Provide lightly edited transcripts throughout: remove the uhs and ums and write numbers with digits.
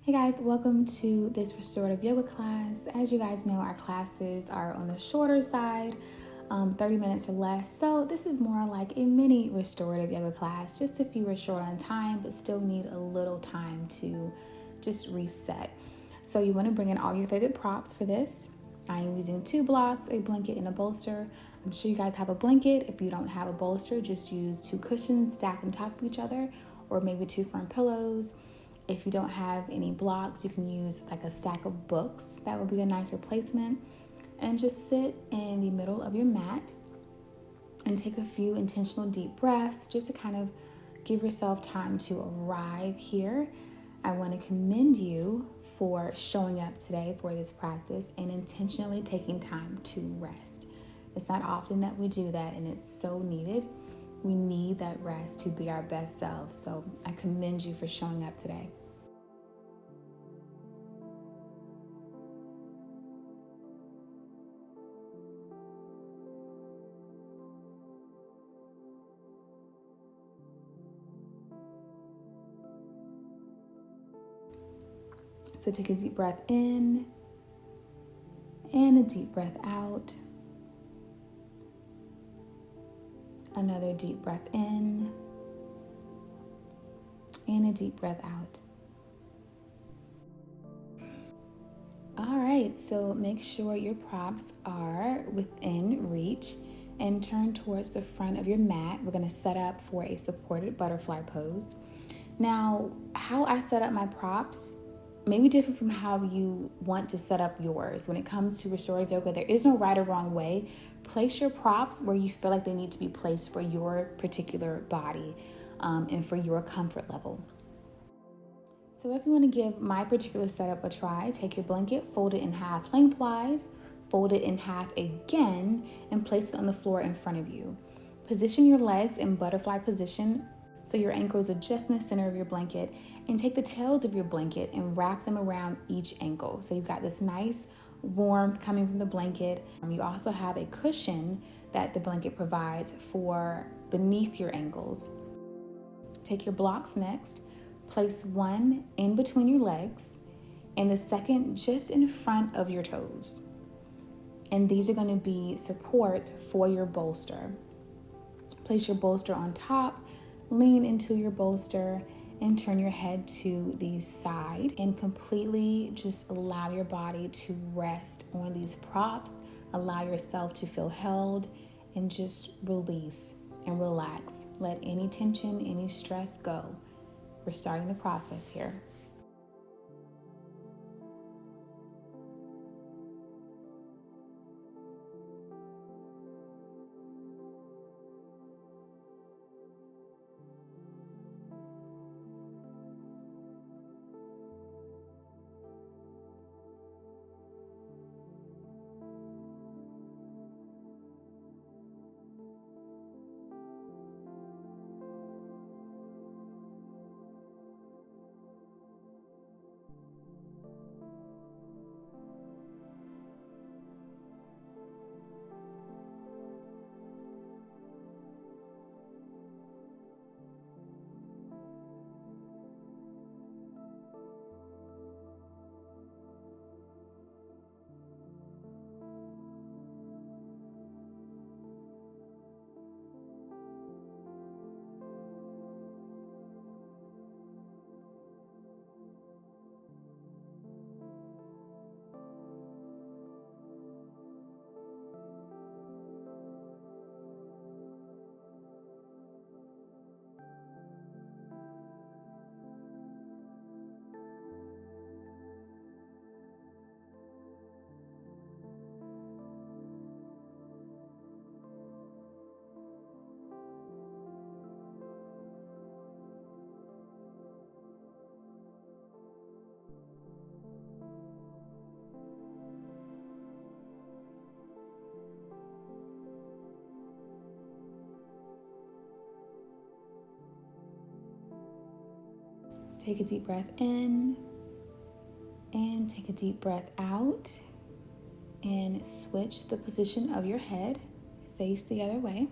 Hey guys, welcome to this restorative yoga class. As you guys know, our classes are on the shorter side, 30 minutes or less. So this is more like a mini restorative yoga class, just if you were short on time but still need a little time to just reset. So you want to bring in all your favorite props for this. I am using 2 blocks, a blanket, and a bolster. I'm sure you guys have a blanket. If you don't have a bolster, just use 2 cushions stacked on top of each other, or maybe 2 firm pillows. If you don't have any blocks, you can use like a stack of books. That would be a nice replacement. And just sit in the middle of your mat and take a few intentional deep breaths just to kind of give yourself time to arrive here. I want to commend you for showing up today for this practice and intentionally taking time to rest. It's not often that we do that, and it's so needed. We need that rest to be our best selves. So I commend you for showing up today. So take a deep breath in and a deep breath out. Another deep breath in and a deep breath out. All right, so make sure your props are within reach and turn towards the front of your mat. We're going to set up for a supported butterfly pose. Now, how I set up my props may be different from how you want to set up yours. When it comes to restorative yoga, there is no right or wrong way. Place your props where you feel like they need to be placed for your particular body and for your comfort level. So if you want to give my particular setup a try, take your blanket, fold it in half lengthwise, fold it in half again, and place it on the floor in front of you. Position your legs in butterfly position so your ankles are just in the center of your blanket, and take the tails of your blanket and wrap them around each ankle. So you've got this nice warmth coming from the blanket. You also have a cushion that the blanket provides for beneath your ankles. Take your blocks next. Place one in between your legs and the second just in front of your toes. And these are going to be supports for your bolster. Place your bolster on top, lean into your bolster, and turn your head to the side and completely just allow your body to rest on these props. Allow yourself to feel held and just release and relax. Let any tension, any stress go. We're starting the process here. Take a deep breath in and take a deep breath out, and switch the position of your head, face the other way.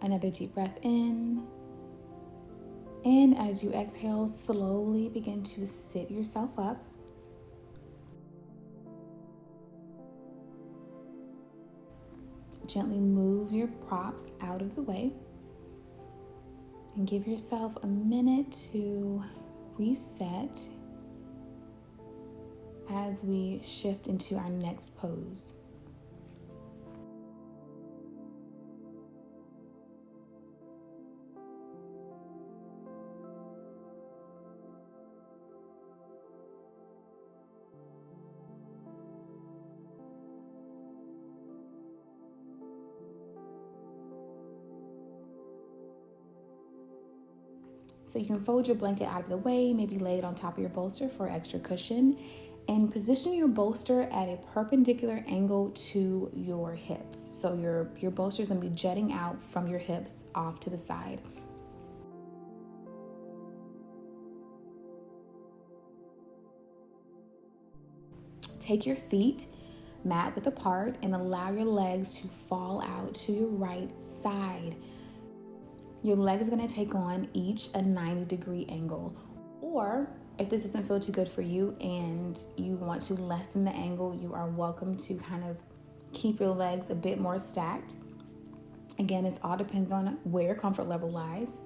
Another deep breath in. And as you exhale, slowly begin to sit yourself up. Gently move your props out of the way. And give yourself a minute to reset as we shift into our next pose. So you can fold your blanket out of the way, maybe lay it on top of your bolster for extra cushion, and position your bolster at a perpendicular angle to your hips. So your bolster is going to be jutting out from your hips off to the side. Take your feet mat width apart and allow your legs to fall out to your right side. Your leg is going to take on each a 90-degree angle. Or if this doesn't feel too good for you and you want to lessen the angle, you are welcome to kind of keep your legs a bit more stacked. Again, this all depends on where your comfort level lies.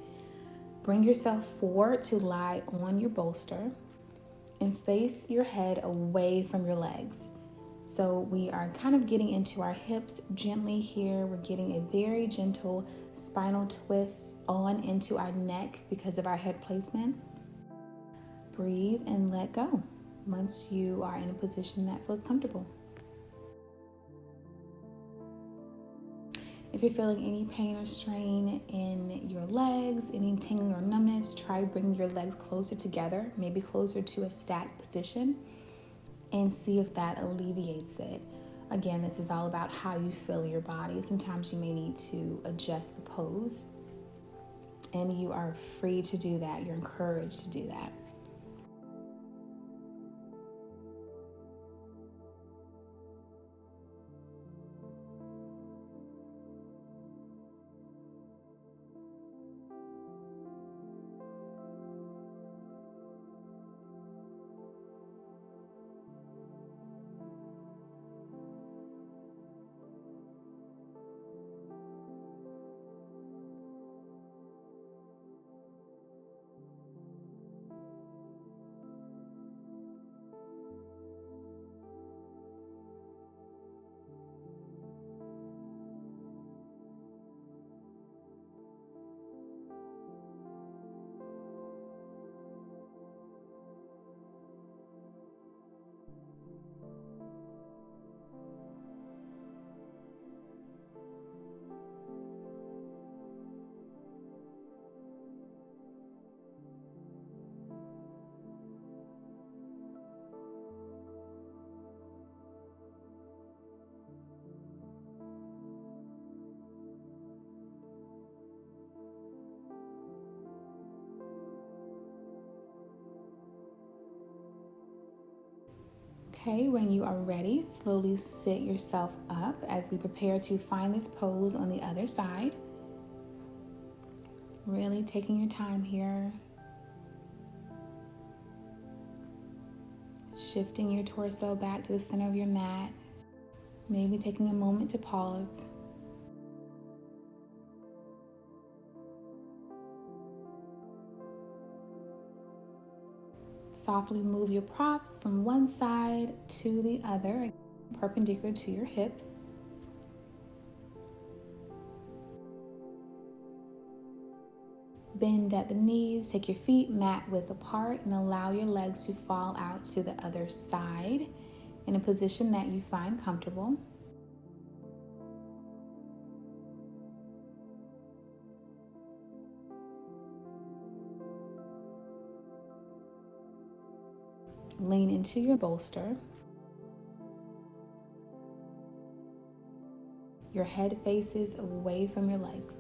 Bring yourself forward to lie on your bolster and face your head away from your legs. So we are kind of getting into our hips gently here. We're getting a very gentle spinal twist on into our neck because of our head placement. Breathe and let go once you are in a position that feels comfortable. If you're feeling any pain or strain in your legs, any tingling or numbness, try bringing your legs closer together, maybe closer to a stacked position, and see if that alleviates it. Again, this is all about how you feel in your body. Sometimes you may need to adjust the pose, and you are free to do that. You're encouraged to do that. Okay, when you are ready, slowly sit yourself up as we prepare to find this pose on the other side. Really taking your time here. Shifting your torso back to the center of your mat. Maybe taking a moment to pause. Softly move your props from one side to the other, perpendicular to your hips. Bend at the knees, take your feet mat width apart, and allow your legs to fall out to the other side in a position that you find comfortable. Lean into your bolster. Your head faces away from your legs.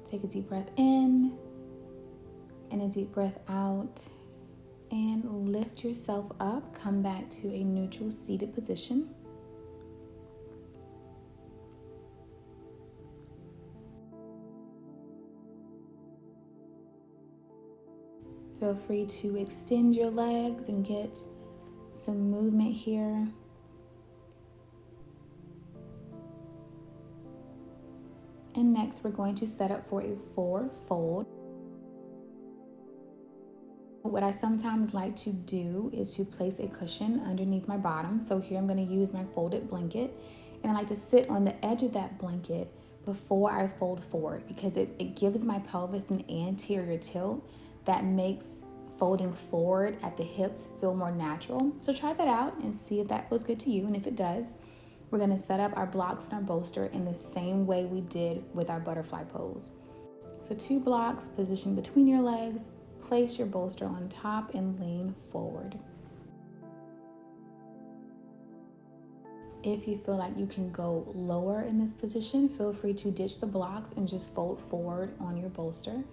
Take a deep breath in and a deep breath out, and lift yourself up. Come back to a neutral seated position. Feel free to extend your legs and get some movement here. And next, we're going to set up for a forward fold. What I sometimes like to do is to place a cushion underneath my bottom. So here I'm going to use my folded blanket, and I like to sit on the edge of that blanket before I fold forward, because it gives my pelvis an anterior tilt that makes folding forward at the hips feel more natural. So try that out and see if that feels good to you. And if it does, we're going to set up our blocks and our bolster in the same way we did with our butterfly pose. So 2 blocks positioned between your legs, place your bolster on top and lean forward. If you feel like you can go lower in this position, feel free to ditch the blocks and just fold forward on your bolster.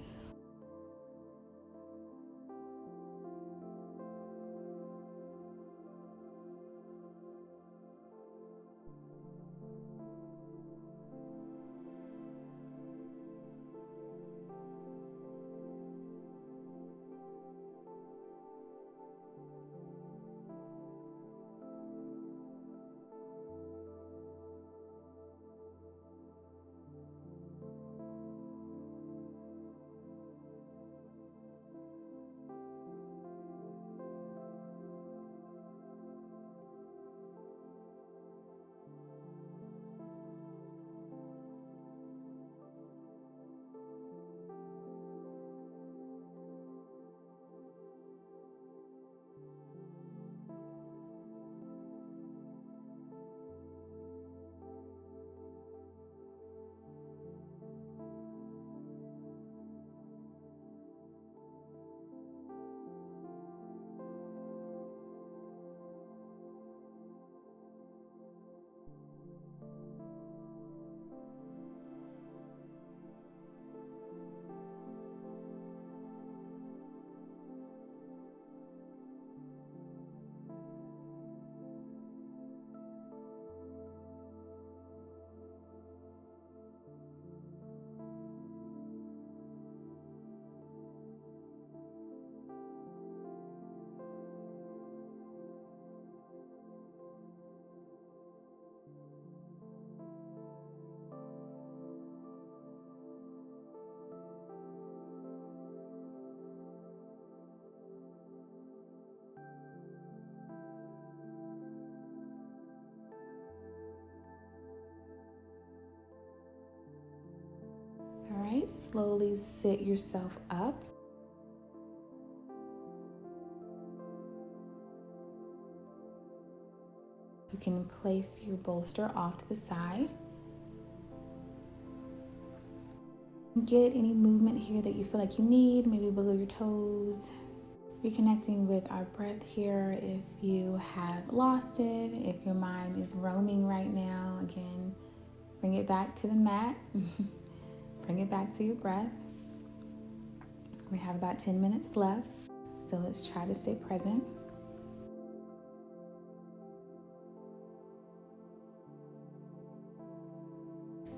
All right, slowly sit yourself up. You can place your bolster off to the side. Get any movement here that you feel like you need, maybe wiggle your toes. Reconnecting with our breath here. If you have lost it, if your mind is roaming right now, again, bring it back to the mat. Bring it back to your breath. We have about 10 minutes left, so let's try to stay present.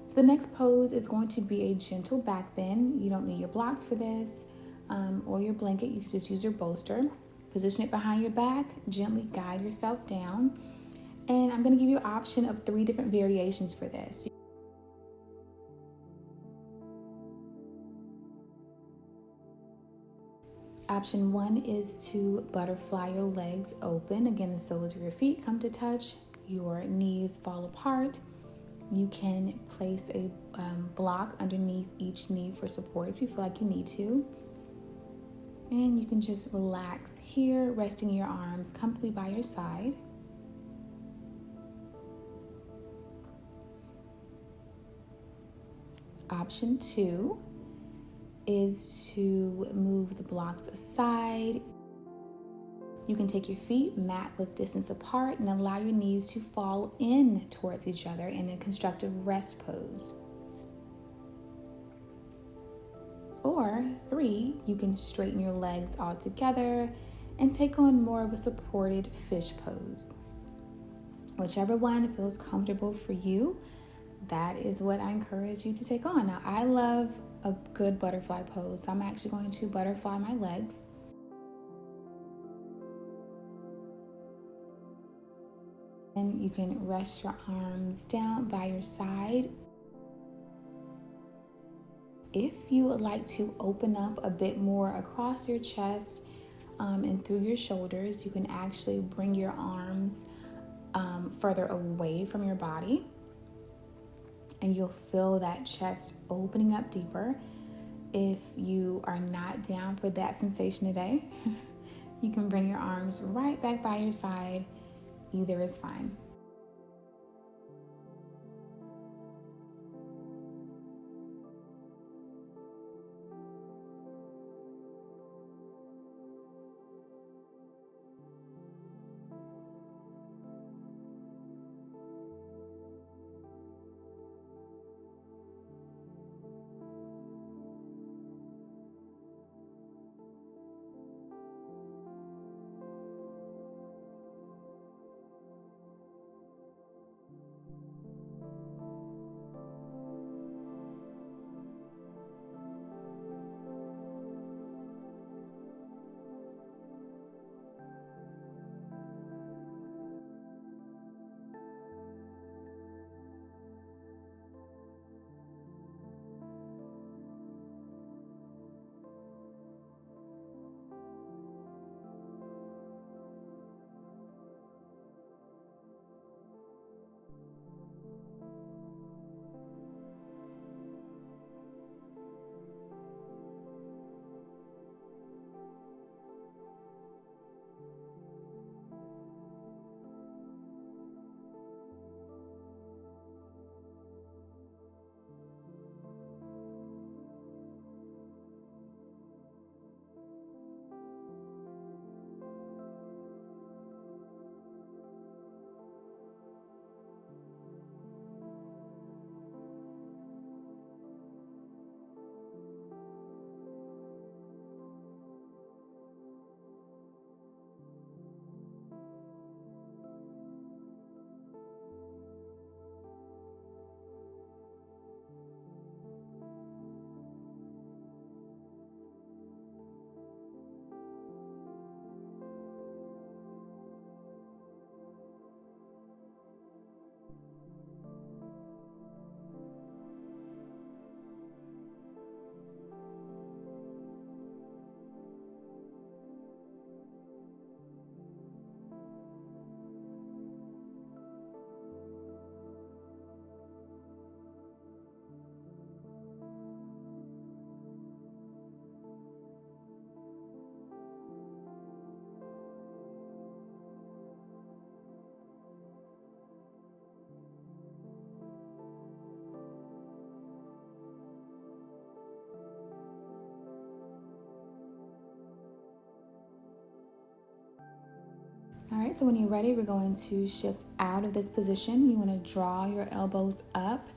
So the next pose is going to be a gentle back bend. You don't need your blocks for this or your blanket. You can just use your bolster. Position it behind your back, gently guide yourself down. And I'm going to give you an option of 3 different variations for this. Option 1 is to butterfly your legs open. Again, the soles of your feet come to touch, your knees fall apart. You can place a block underneath each knee for support if you feel like you need to. And you can just relax here, resting your arms comfortably by your side. Option 2 is to move the blocks aside. You can take your feet mat width distance apart and allow your knees to fall in towards each other in a constructive rest pose. Or 3, you can straighten your legs all together and take on more of a supported fish pose. Whichever one feels comfortable for you, that is what I encourage you to take on. Now, I love a good butterfly pose, so I'm actually going to butterfly my legs. And you can rest your arms down by your side. If you would like to open up a bit more across your chest and through your shoulders, you can actually bring your arms further away from your body, and you'll feel that chest opening up deeper. If you are not down for that sensation today, you can bring your arms right back by your side. Either is fine. All right, so when you're ready, we're going to shift out of this position. You want to draw your elbows up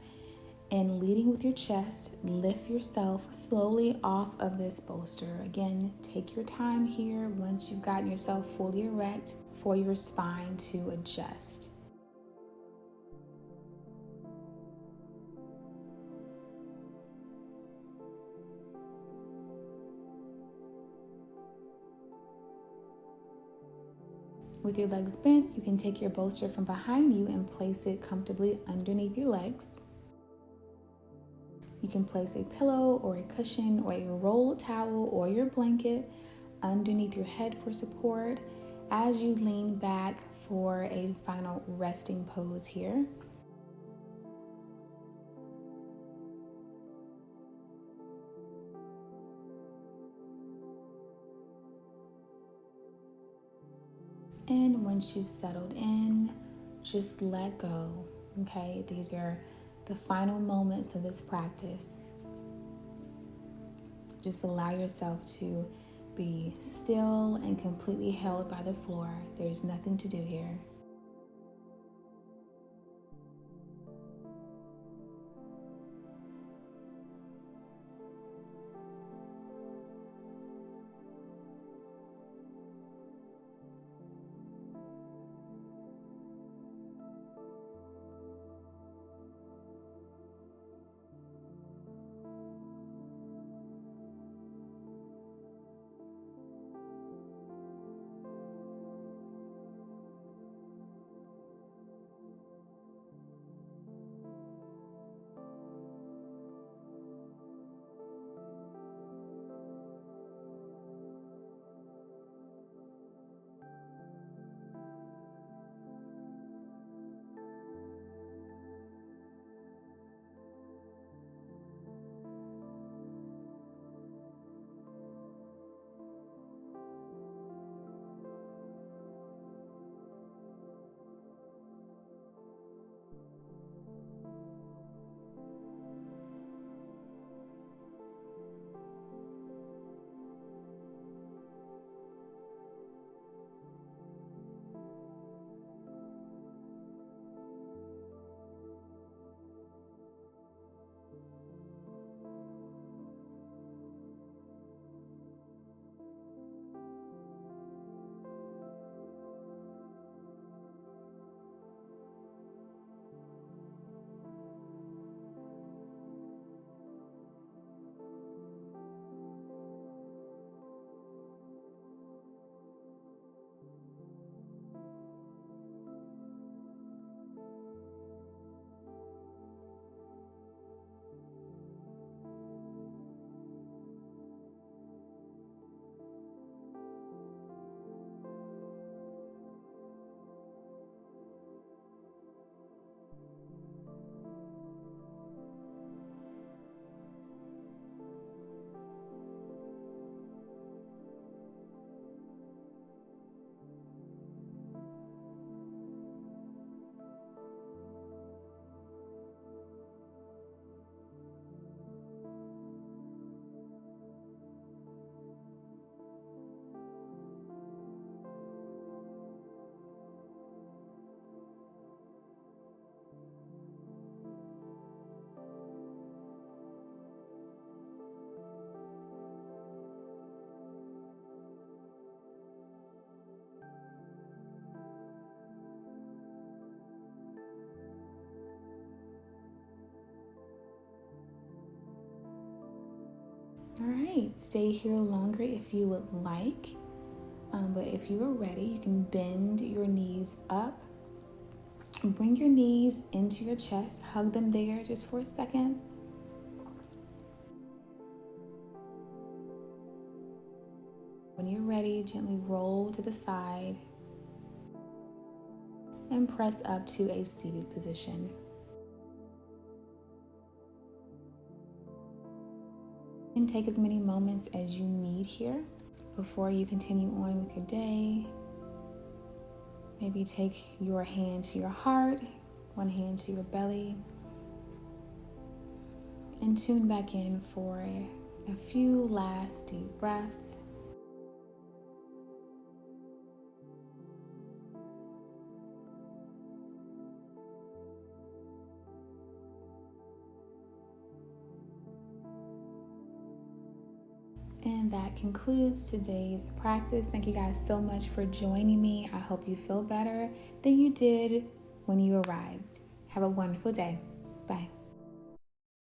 and leading with your chest, lift yourself slowly off of this bolster. Again, take your time here once you've gotten yourself fully erect for your spine to adjust. With your legs bent, you can take your bolster from behind you and place it comfortably underneath your legs. You can place a pillow or a cushion or a rolled towel or your blanket underneath your head for support as you lean back for a final resting pose here. And once you've settled in, just let go, okay? These are the final moments of this practice. Just allow yourself to be still and completely held by the floor. There's nothing to do here. All right, stay here longer if you would like. But if you are ready, you can bend your knees up. Bring your knees into your chest. Hug them there just for a second. When you're ready, gently roll to the side and press up to a seated position. And take as many moments as you need here before you continue on with your day. Maybe take your hand to your heart, one hand to your belly, and tune back in for a few last deep breaths. And that concludes today's practice. Thank you guys so much for joining me. I hope you feel better than you did when you arrived. Have a wonderful day. Bye.